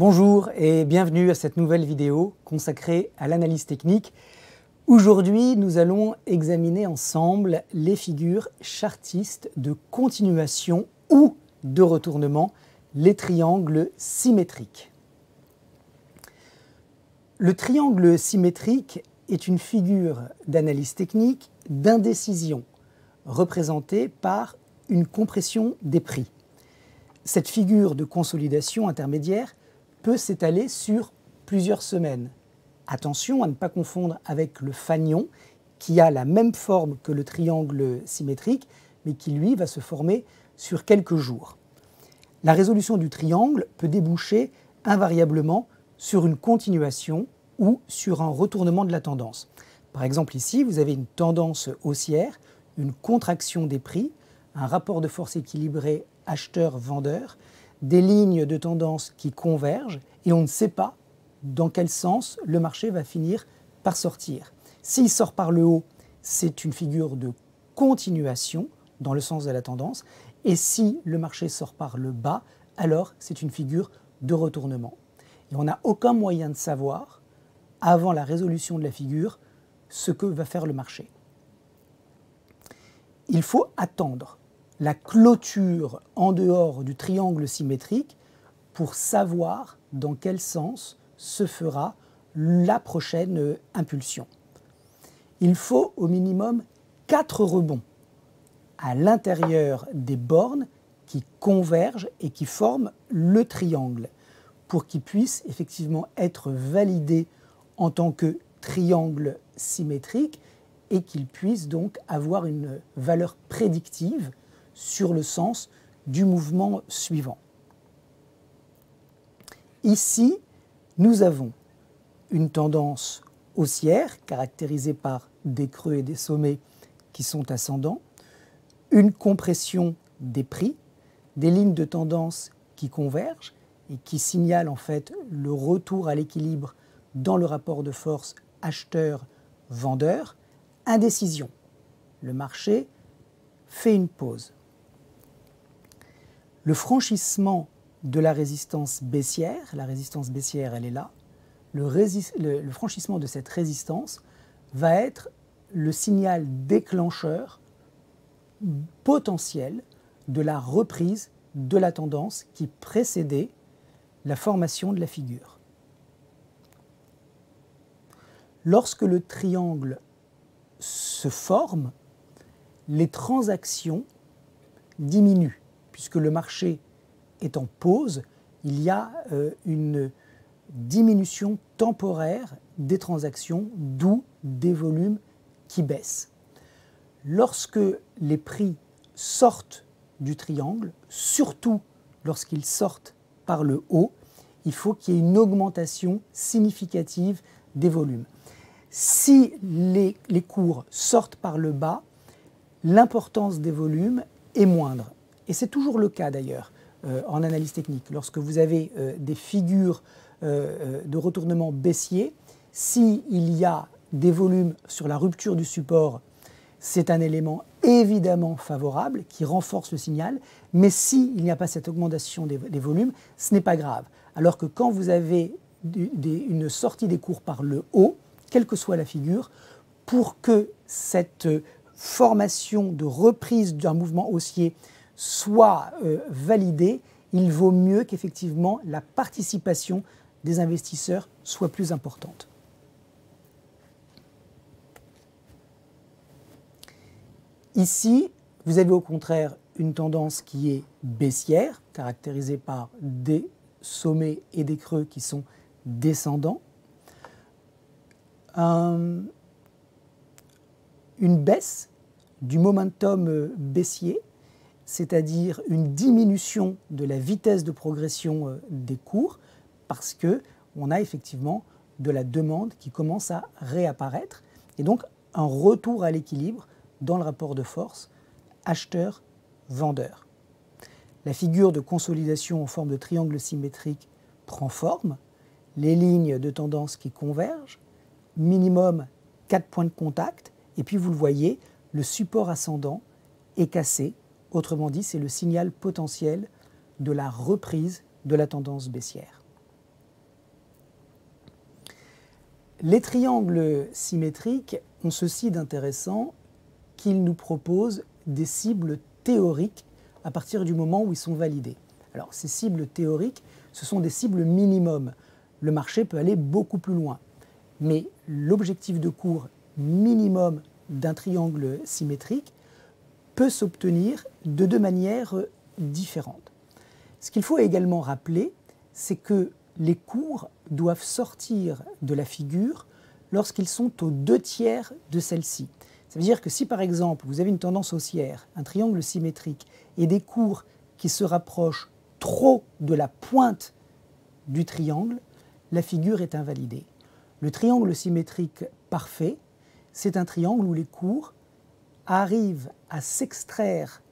Bonjour et bienvenue à cette nouvelle vidéo consacrée à l'analyse technique. Aujourd'hui, nous allons examiner ensemble les figures chartistes de continuation ou de retournement, les triangles symétriques. Le triangle symétrique est une figure d'analyse technique d'indécision représentée par une compression des prix. Cette figure de consolidation intermédiaire peut s'étaler sur plusieurs semaines. Attention à ne pas confondre avec le fanion qui a la même forme que le triangle symétrique mais qui lui va se former sur quelques jours. La résolution du triangle peut déboucher invariablement sur une continuation ou sur un retournement de la tendance. Par exemple ici vous avez une tendance haussière, une contraction des prix, un rapport de force équilibré acheteur-vendeur, des lignes de tendance qui convergent et on ne sait pas dans quel sens le marché va finir par sortir. S'il sort par le haut, c'est une figure de continuation dans le sens de la tendance et si le marché sort par le bas, alors c'est une figure de retournement. Et on n'a aucun moyen de savoir, avant la résolution de la figure, ce que va faire le marché. Il faut attendre la clôture en dehors du triangle symétrique pour savoir dans quel sens se fera la prochaine impulsion. Il faut au minimum 4 rebonds à l'intérieur des bornes qui convergent et qui forment le triangle pour qu'il puisse effectivement être validé en tant que triangle symétrique et qu'il puisse donc avoir une valeur prédictive sur le sens du mouvement suivant. Ici, nous avons une tendance haussière caractérisée par des creux et des sommets qui sont ascendants, une compression des prix, des lignes de tendance qui convergent et qui signalent en fait le retour à l'équilibre dans le rapport de force acheteur-vendeur, indécision. Le marché fait une pause. Le franchissement de la résistance baissière elle est là, le franchissement de cette résistance va être le signal déclencheur potentiel de la reprise de la tendance qui précédait la formation de la figure. Lorsque le triangle se forme, les transactions diminuent. Puisque le marché est en pause, il y a une diminution temporaire des transactions, d'où des volumes qui baissent. Lorsque les prix sortent du triangle, surtout lorsqu'ils sortent par le haut, il faut qu'il y ait une augmentation significative des volumes. Si les cours sortent par le bas, l'importance des volumes est moindre. Et c'est toujours le cas d'ailleurs en analyse technique. Lorsque vous avez des figures de retournement baissier, s'il y a des volumes sur la rupture du support, c'est un élément évidemment favorable qui renforce le signal, mais s'il n'y a pas cette augmentation des volumes, ce n'est pas grave. Alors que quand vous avez une sortie des cours par le haut, quelle que soit la figure, pour que cette formation de reprise d'un mouvement haussier soit validée, il vaut mieux qu'effectivement la participation des investisseurs soit plus importante. Ici, vous avez au contraire une tendance qui est baissière, caractérisée par des sommets et des creux qui sont descendants. Une baisse du momentum baissier, c'est-à-dire une diminution de la vitesse de progression des cours, parce qu'on a effectivement de la demande qui commence à réapparaître, et donc un retour à l'équilibre dans le rapport de force acheteur-vendeur. La figure de consolidation en forme de triangle symétrique prend forme, les lignes de tendance qui convergent, minimum 4 points de contact, et puis vous le voyez, le support ascendant est cassé. Autrement dit, c'est le signal potentiel de la reprise de la tendance baissière. Les triangles symétriques ont ceci d'intéressant qu'ils nous proposent des cibles théoriques à partir du moment où ils sont validés. Alors ces cibles théoriques, ce sont des cibles minimum. Le marché peut aller beaucoup plus loin. Mais l'objectif de cours minimum d'un triangle symétrique peut s'obtenir de deux manières différentes. Ce qu'il faut également rappeler, c'est que les cours doivent sortir de la figure lorsqu'ils sont aux 2/3 de celle-ci. Ça veut dire que si par exemple vous avez une tendance haussière, un triangle symétrique, et des cours qui se rapprochent trop de la pointe du triangle, la figure est invalidée. Le triangle symétrique parfait, c'est un triangle où les cours arrivent à s'extraire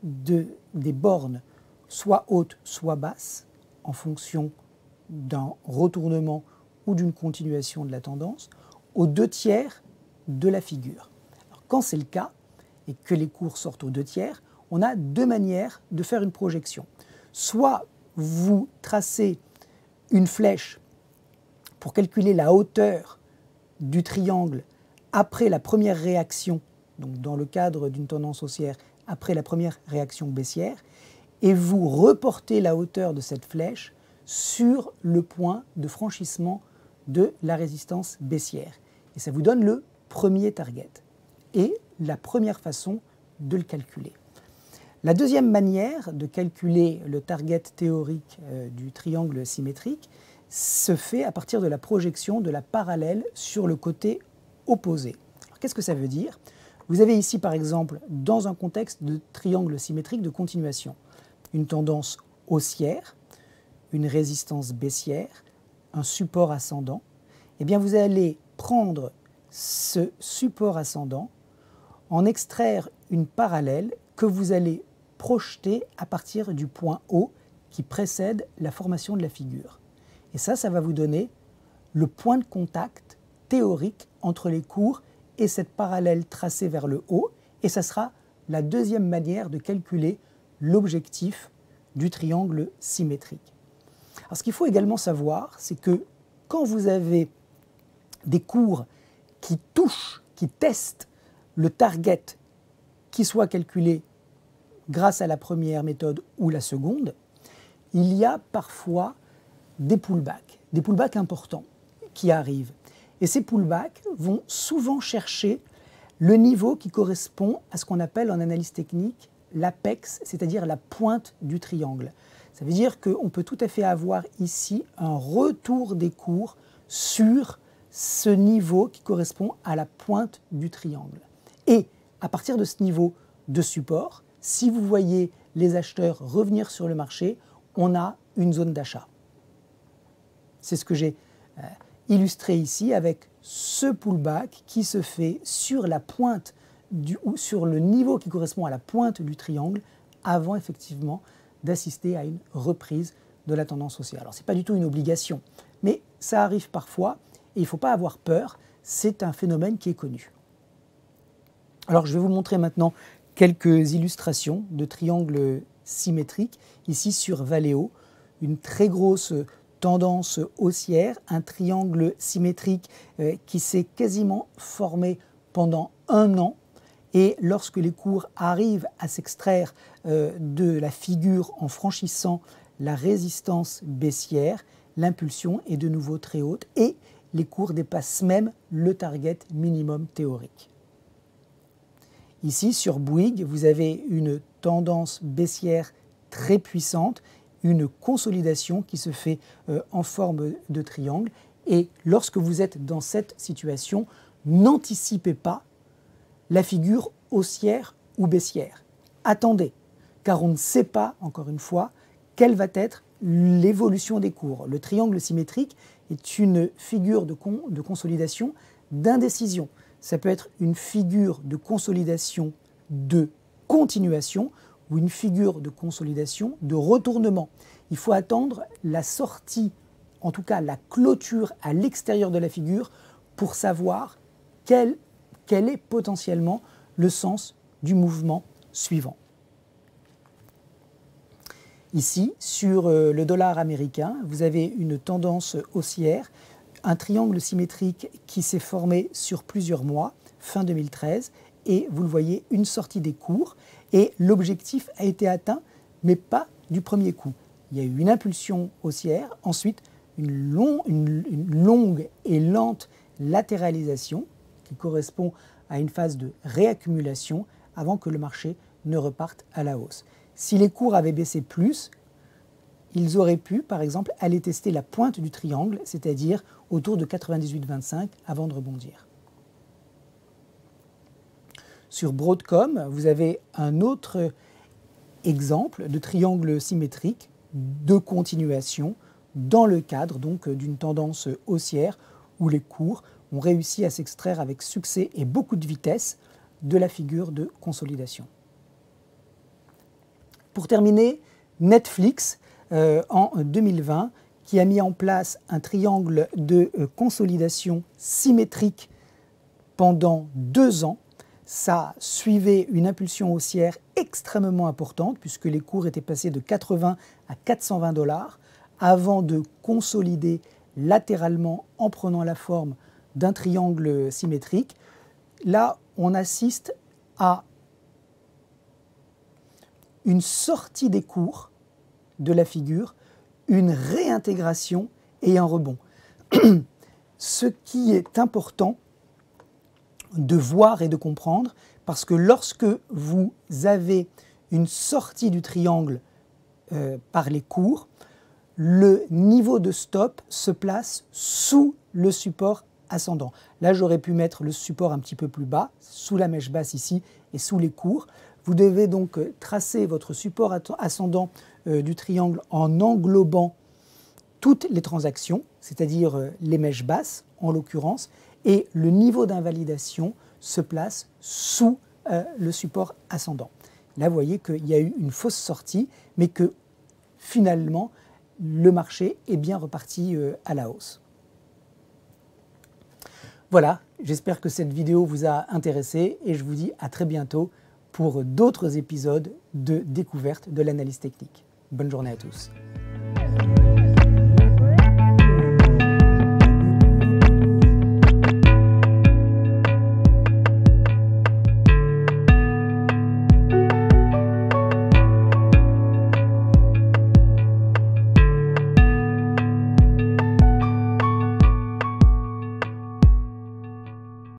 des bornes soit hautes, soit basses, en fonction d'un retournement ou d'une continuation de la tendance, aux 2/3 de la figure. Alors, quand c'est le cas, et que les cours sortent aux 2/3, on a deux manières de faire une projection. Soit vous tracez une flèche pour calculer la hauteur du triangle après la première réaction, donc dans le cadre d'une tendance haussière, après la première réaction baissière, et vous reportez la hauteur de cette flèche sur le point de franchissement de la résistance baissière. Et ça vous donne le premier target et la première façon de le calculer. La deuxième manière de calculer le target théorique du triangle symétrique se fait à partir de la projection de la parallèle sur le côté opposé. Qu'est-ce que ça veut dire? Vous avez ici par exemple, dans un contexte de triangle symétrique de continuation, une tendance haussière, une résistance baissière, un support ascendant. Eh bien vous allez prendre ce support ascendant, en extraire une parallèle que vous allez projeter à partir du point haut qui précède la formation de la figure. Et ça va vous donner le point de contact théorique entre les cours et cette parallèle tracée vers le haut, et ça sera la deuxième manière de calculer l'objectif du triangle symétrique. Alors, ce qu'il faut également savoir, c'est que quand vous avez des cours qui touchent, qui testent le target qui soit calculé grâce à la première méthode ou la seconde, il y a parfois des pullbacks importants qui arrivent. Et ces pullbacks vont souvent chercher le niveau qui correspond à ce qu'on appelle en analyse technique l'apex, c'est-à-dire la pointe du triangle. Ça veut dire qu'on peut tout à fait avoir ici un retour des cours sur ce niveau qui correspond à la pointe du triangle. Et à partir de ce niveau de support, si vous voyez les acheteurs revenir sur le marché, on a une zone d'achat. C'est ce que j'ai illustré ici avec ce pullback qui se fait sur la pointe ou sur le niveau qui correspond à la pointe du triangle avant effectivement d'assister à une reprise de la tendance haussière. Alors ce n'est pas du tout une obligation, mais ça arrive parfois et il ne faut pas avoir peur, c'est un phénomène qui est connu. Alors je vais vous montrer maintenant quelques illustrations de triangles symétriques, ici sur Valeo, une très grosse tendance haussière, un triangle symétrique qui s'est quasiment formé pendant un an, et lorsque les cours arrivent à s'extraire de la figure en franchissant la résistance baissière, l'impulsion est de nouveau très haute et les cours dépassent même le target minimum théorique. Ici, sur Bouygues, vous avez une tendance baissière très puissante, une consolidation qui se fait en forme de triangle. Et lorsque vous êtes dans cette situation, n'anticipez pas la figure haussière ou baissière. Attendez, car on ne sait pas, encore une fois, quelle va être l'évolution des cours. Le triangle symétrique est une figure de consolidation d'indécision. Ça peut être une figure de consolidation de continuation ou une figure de consolidation de retournement. Il faut attendre la sortie, en tout cas la clôture à l'extérieur de la figure pour savoir quel est potentiellement le sens du mouvement suivant. Ici, sur le dollar américain, vous avez une tendance haussière un triangle symétrique qui s'est formé sur plusieurs mois, fin 2013, et vous le voyez, une sortie des cours, et l'objectif a été atteint, mais pas du premier coup. Il y a eu une impulsion haussière, ensuite une longue et lente latéralisation qui correspond à une phase de réaccumulation avant que le marché ne reparte à la hausse. Si les cours avaient baissé plus, ils auraient pu, par exemple, aller tester la pointe du triangle, c'est-à-dire autour de 98,25 avant de rebondir. Sur Broadcom, vous avez un autre exemple de triangle symétrique de continuation dans le cadre donc d'une tendance haussière où les cours ont réussi à s'extraire avec succès et beaucoup de vitesse de la figure de consolidation. Pour terminer, Netflix, en 2020, qui a mis en place un triangle de consolidation symétrique pendant 2 ans. Ça suivait une impulsion haussière extrêmement importante puisque les cours étaient passés de 80 à 420 $ avant de consolider latéralement en prenant la forme d'un triangle symétrique. Là, on assiste à une sortie des cours de la figure, une réintégration et un rebond. Ce qui est important de voir et de comprendre, parce que lorsque vous avez une sortie du triangle par les cours, le niveau de stop se place sous le support ascendant. Là, j'aurais pu mettre le support un petit peu plus bas, sous la mèche basse ici et sous les cours. Vous devez donc tracer votre support ascendant du triangle en englobant toutes les transactions, c'est-à-dire les mèches basses en l'occurrence, et le niveau d'invalidation se place sous le support ascendant. Là, vous voyez qu'il y a eu une fausse sortie, mais que finalement, le marché est bien reparti à la hausse. Voilà, j'espère que cette vidéo vous a intéressé et je vous dis à très bientôt pour d'autres épisodes de découverte de l'analyse technique. Bonne journée à tous.